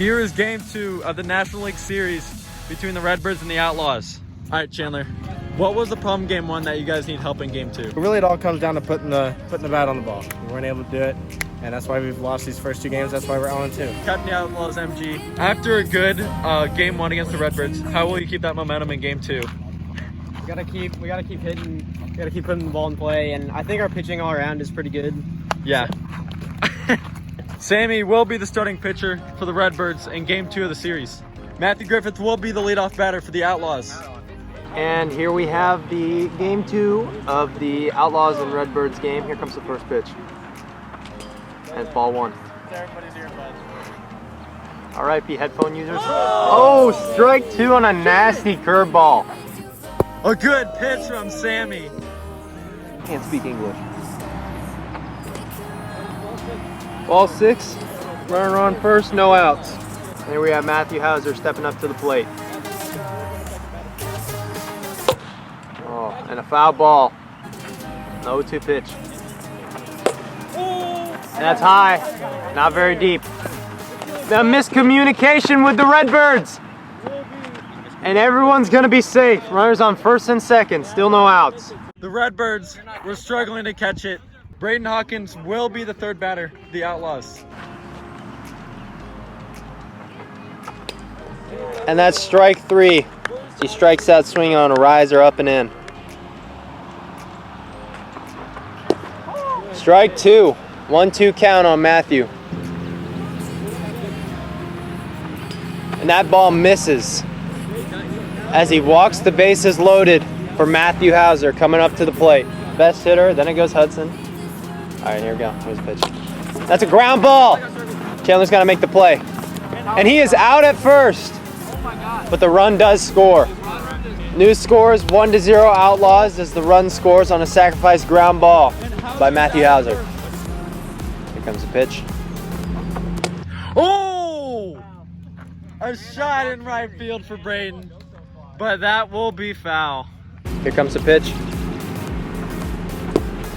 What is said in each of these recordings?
Here is game 2 of the National League Series between the Redbirds and the Outlaws. All right, Chandler, what was the problem game 1 that you guys need help in game 2? Really, it all comes down to putting the bat on the ball. We weren't able to do it, and that's why we've lost these first 2 games. That's why we're 0-2. Captain the Outlaws MG, after a good game 1 against the Redbirds, how will you keep that momentum in game 2? We gotta keep hitting. We gotta keep putting the ball in play, and I think our pitching all around is pretty good. Yeah. Sammy will be the starting pitcher for the Redbirds in game 2 of the series. Matthew Griffith will be the leadoff batter for the Outlaws. And here we have the game 2 of the Outlaws and Redbirds game. Here comes the first pitch. And it's ball 1. R.I.P. headphone users. Oh, strike 2 on a nasty curveball. A good pitch from Sammy. Can't speak English. Ball 6, runner on first, no outs. And here we have Matthew Hauser stepping up to the plate. Oh, and a foul ball. No 0-2 pitch. And that's high, not very deep. The miscommunication with the Redbirds. And everyone's gonna be safe. Runners on first and second, still no outs. The Redbirds were struggling to catch it. Braden Hawkins will be the third batter, the Outlaws. And that's strike 3. He strikes out swinging on a riser up and in. Strike 2. 1-2 count on Matthew. And that ball misses as he walks the bases loaded for Matthew Hauser coming up to the plate. Best hitter, then it goes Hudson. All right, here we go. Here's the pitch. That's a ground ball. Chandler's got to make the play. And he is out at first. But the run does score. New scores 1-0 Outlaws as the run scores on a sacrifice ground ball by Matthew Hauser. Here comes the pitch. Oh! A shot in right field for Braden, but that will be foul. Here comes the pitch.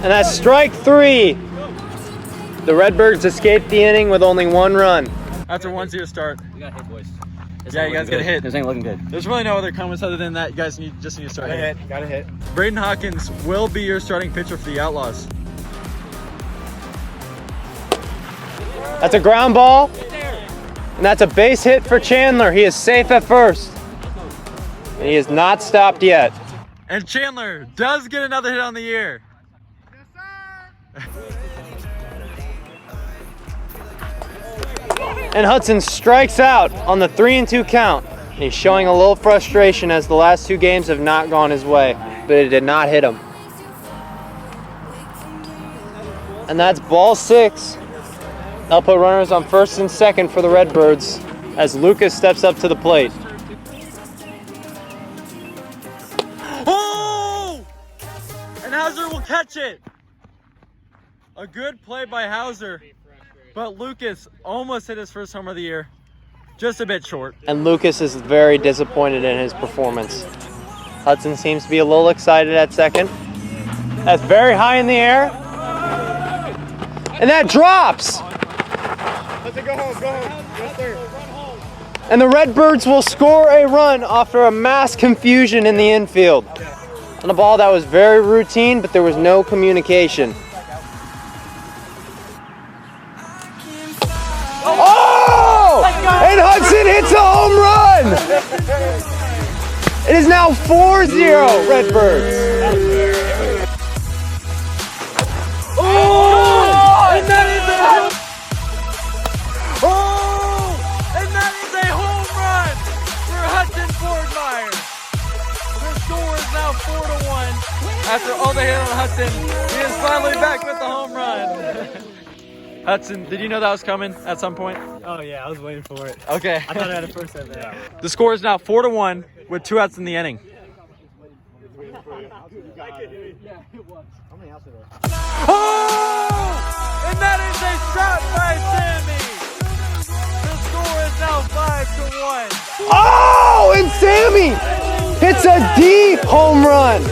And that's strike 3. The Redbirds escaped the inning with only 1 run. After 1-0 start. We got hit, boys. Yeah, you guys get a hit. This ain't looking good. There's really no other comments other than that. You guys just need to start hitting. Got a hit. Braden Hawkins will be your starting pitcher for the Outlaws. That's a ground ball. And that's a base hit for Chandler. He is safe at first. And he is not stopped yet. And Chandler does get another hit on the year. And Hudson strikes out on the 3-2 count. And he's showing a little frustration as the last 2 games have not gone his way, but it did not hit him. And that's ball 6. They'll put runners on first and second for the Redbirds as Lucas steps up to the plate. Oh! And Hauser will catch it. A good play by Hauser. But Lucas almost hit his first homer of the year. Just a bit short. And Lucas is very disappointed in his performance. Hudson seems to be a little excited at second. That's very high in the air. And that drops. Hudson, go home, go home. Go third. And the Redbirds will score a run after a mass confusion in the infield. On a ball that was very routine, but there was no communication. Oh! And Hudson hits a home run! It is now 4-0 Redbirds. Oh! And that is a and that is a home run for Hudson Fordmeyer. The score is now 4-1. After all the hit on Hudson, he is finally back with the home run. Hudson, did you know that was coming at some point? Oh, yeah, I was waiting for it. Okay. I thought I had a first at that. The score is now 4-1 with 2 outs in the inning. Oh! And that is a shot by Sammy. The score is now 5-1. Oh, and Sammy hits a deep home run.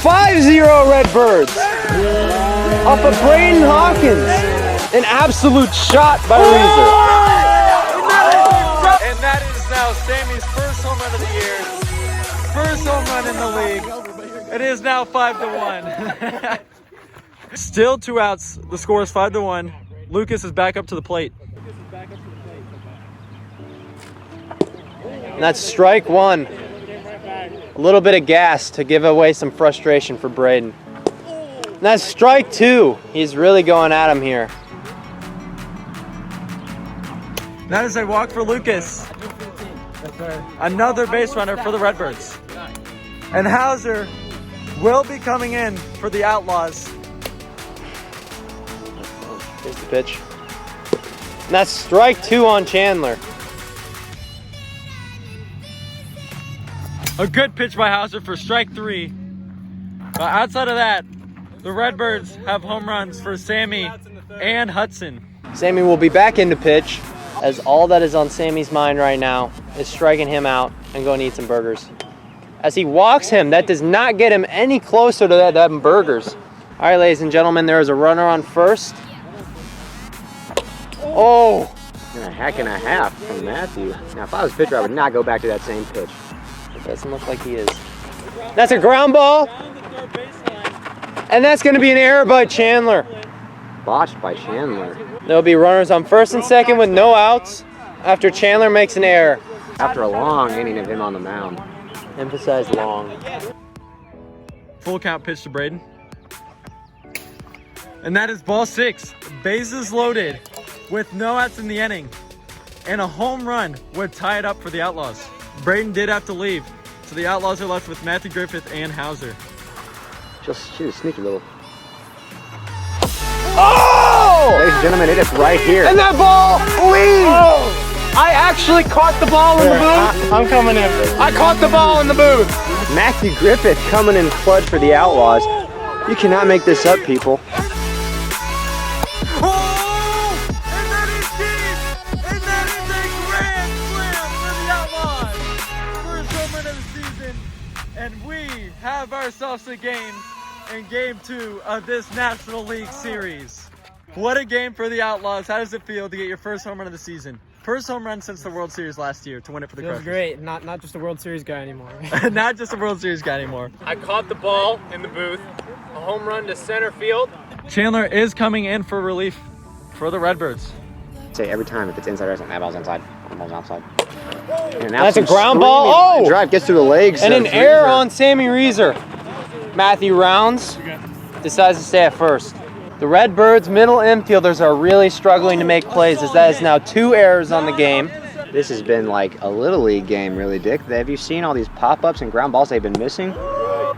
5-0 Redbirds. Off of Braden Hawkins. An absolute shot by Reeser. And that is a is now Sammy's first home run of the year. First home run in the league. It is now 5-1. Still 2 outs. The score is 5-1. Lucas is back up to the plate. And that's strike 1. A little bit of gas to give away some frustration for Braden. And that's strike 2. He's really going at him here. That is a walk for Lucas. Another base runner for the Redbirds. And Hauser will be coming in for the Outlaws. Here's the pitch. And that's strike 2 on Chandler. A good pitch by Hauser for strike 3. But outside of that, the Redbirds have home runs for Sammy and Hudson. Sammy will be back into pitch, as all that is on Sammy's mind right now is striking him out and going to eat some burgers. As he walks him, that does not get him any closer to them burgers. All right, ladies and gentlemen, there is a runner on first. Oh! And a hack and a half from Matthew. Now, if I was a pitcher, I would not go back to that same pitch. It doesn't look like he is. That's a ground ball. And that's going to be an error by Chandler. Botched by Chandler. There'll be runners on first and second with no outs after Chandler makes an error. After a long inning of him on the mound. Emphasize long. Full count pitch to Braden. And that is ball 6. Bases loaded with no outs in the inning. And a home run would tie it up for the Outlaws. Braden did have to leave, so the Outlaws are left with Matthew Griffith and Hauser. Just shoot a sneaky little. Oh! Ladies and gentlemen, it is right here. And that ball leaves! Oh! I actually caught the ball in the booth. I'm coming in. I caught the ball in the booth. Matthew Griffith coming in clutch for the Outlaws. You cannot make this up, people. Oh! And that is deep! And that is a grand slam for the Outlaws! First home run of the season, and we have ourselves a game in Game 2 of this National League Series. What a game for the Outlaws. How does it feel to get your first home run of the season? First home run since the World Series last year to win it for the Feels Crushers. great. Not just a World Series guy anymore. Not just a World Series guy anymore. I caught the ball in the booth. A home run to center field. Chandler is coming in for relief for the Redbirds. Say every time if it's inside or that ball's inside, that ball's outside. And That's a ground ball. Oh! Drive gets to the legs. And an of error Reeser. on Sammy Reeser. Matthew Rounds decides to stay at first. The Redbirds' middle infielders are really struggling to make plays, as that is now 2 errors on the game. This has been like a Little League game, really, Dick. Have you seen all these pop-ups and ground balls they've been missing?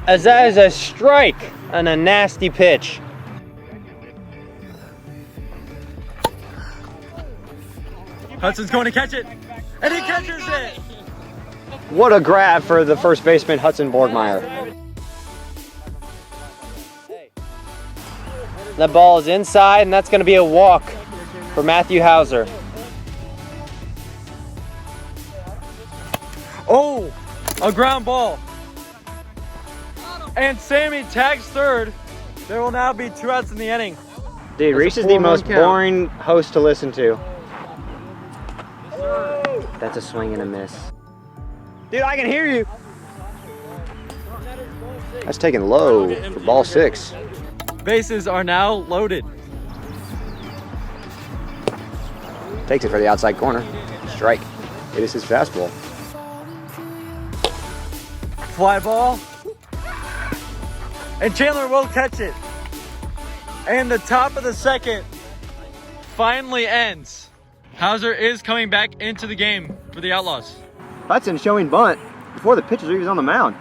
As that is a strike and a nasty pitch. Hudson's going to catch it, and he catches it! What a grab for the first baseman, Hudson Borgmeyer. That ball is inside, and that's going to be a walk for Matthew Hauser. Oh, a ground ball. And Sammy tags third. There will now be 2 outs in the inning. Dude, Reese is the most boring host to listen to. That's a swing and a miss. Dude, I can hear you. That's taken low for ball 6. Bases are now loaded. Takes it for the outside corner. Strike. It is his fastball. Fly ball. And Chandler will catch it. And the top of the second finally ends. Hauser is coming back into the game for the Outlaws. Hudson showing bunt before the pitches are even on the mound.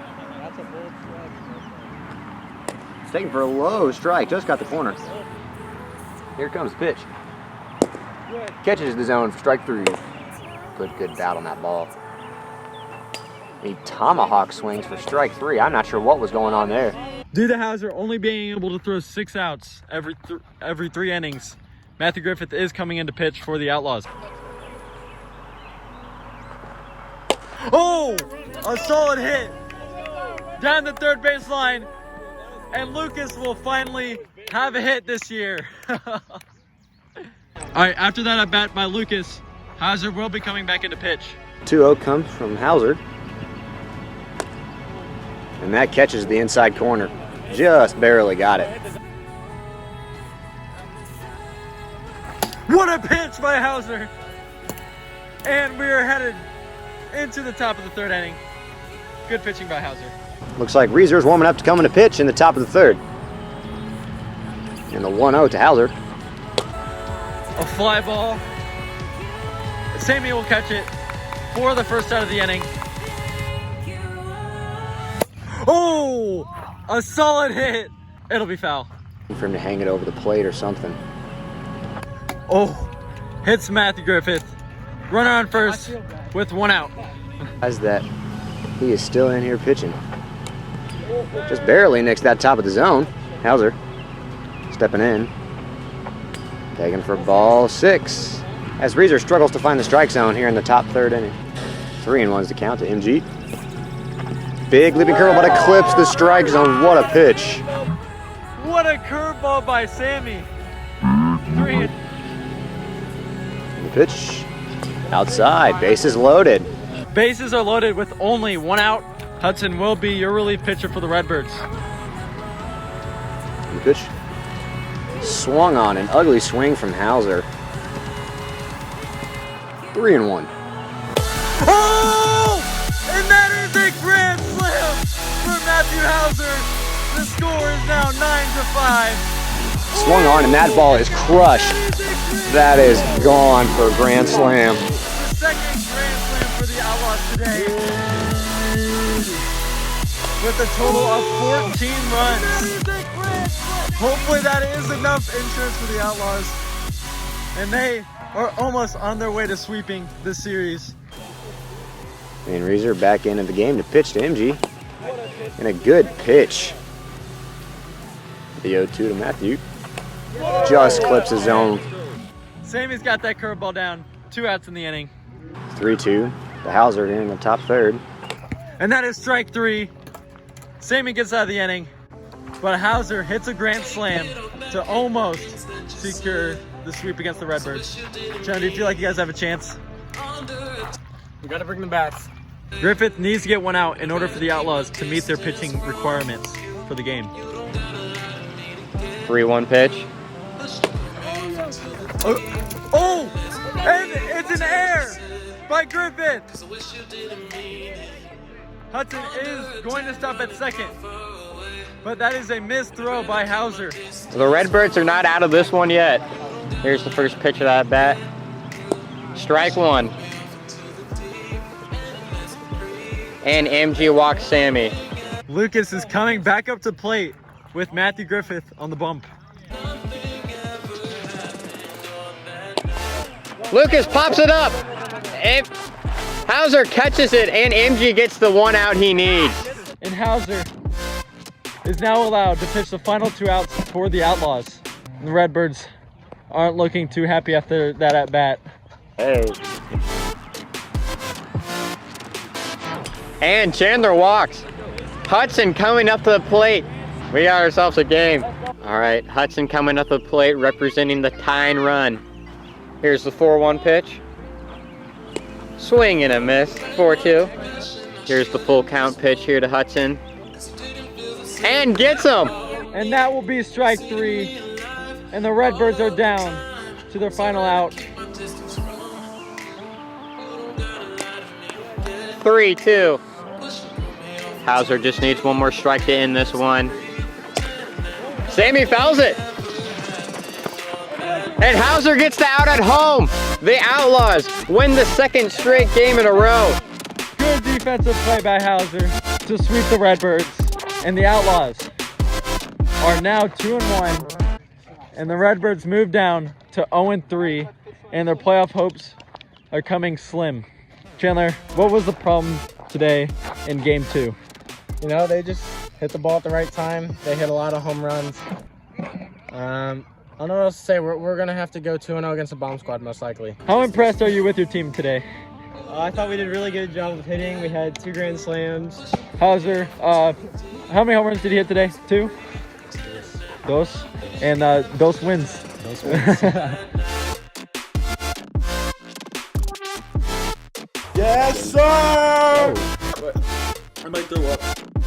It's taken for a low strike. Just got the corner. Here comes the pitch. Catches the zone for strike 3. Good bat on that ball. A tomahawk swings for strike 3. I'm not sure what was going on there. Due to Hauser only being able to throw 6 outs every 3 innings, Matthew Griffith is coming in to pitch for the Outlaws. Oh, a solid hit down the third baseline, and Lucas will finally have a hit this year. All right, after that at bat by Lucas, Hauser will be coming back into pitch. 2-0 comes from Hauser. And that catches the inside corner. Just barely got it. What a pitch by Hauser! And we are headed into the top of the third inning. Good pitching by Hauser. Looks like Reeser's warming up to come in to pitch in the top of the third. And the 1-0 to Hauser. A fly ball. Sammy will catch it for the first out of the inning. Oh! A solid hit. It'll be foul. For him to hang it over the plate or something. Oh, hits Matthew Griffith. Runner on first with 1 out. As that he is still in here pitching. Just barely next to that top of the zone. Hauser stepping in. Taking for ball 6. As Reeser struggles to find the strike zone here in the top third inning. 3-1's the count to MG. Big leaping curveball, but it clips the strike zone. What a pitch. What a curveball by Sammy. 3. The pitch outside, bases loaded. Bases are loaded with only 1 out. Hudson will be your relief pitcher for the Redbirds. The pitch swung on, an ugly swing from Hauser. 3-1. Oh! And that is a grand slam for Matthew Hauser. The score is now 9-5. Swung on, and that ball is crushed. That is gone for a grand slam. The second grand slam for the Outlaws today. With a total of 14 runs. Hopefully that is enough insurance for the Outlaws. And they are almost on their way to sweeping this series. And Reeser back into the game to pitch to MG. And a good pitch. The 0-2 to Matthew. Just clips his zone. Sammy's got that curveball down. 2 outs in the inning. 3-2. The Hauser in the top third. And that is strike 3. Sammy gets out of the inning. But Hauser hits a grand slam to almost secure the sweep against the Redbirds. John, do you feel like you guys have a chance? We gotta bring the bats. Griffith needs to get 1 out in order for the Outlaws to meet their pitching requirements for the game. 3-1 pitch. Oh! And it's an error by Griffith. Hudson is going to stop at second. But that is a missed throw by Hauser. The Redbirds are not out of this one yet. Here's the first pitch of that bat. Strike 1. And MG walks Sammy. Lucas is coming back up to plate with Matthew Griffith on the bump. Lucas pops it up. And Hauser catches it, and MG gets the 1 out he needs. And Hauser is now allowed to pitch the final 2 outs for the Outlaws. The Redbirds aren't looking too happy after that at bat. Hey. And Chandler walks. Hudson coming up to the plate. We got ourselves a game. All right, Hudson coming up to the plate representing the tying run. Here's the 4-1 pitch. Swing and a miss, 4-2. Here's the full count pitch here to Hudson. And gets him. And that will be strike 3. And the Redbirds are down to their final out. 3-2. Hauser just needs 1 more strike to end this one. Sammy fouls it. And Hauser gets the out at home. The Outlaws win the 2nd straight game in a row. Good defensive play by Hauser to sweep the Redbirds. And the Outlaws are now 2-1. And the Redbirds move down to 0-3. And their playoff hopes are coming slim. Chandler, what was the problem today in game 2? You know, they just hit the ball at the right time. They hit a lot of home runs. I don't know what else to say. We're going to have to go 2-0 against the bomb squad, most likely. How impressed are you with your team today? I thought we did a really good job of hitting. We had 2 grand slams. Hauser, how many home runs did he hit today? 2? Dos. And Dos wins. Those wins. Yeah, Yes, sir! I might throw up.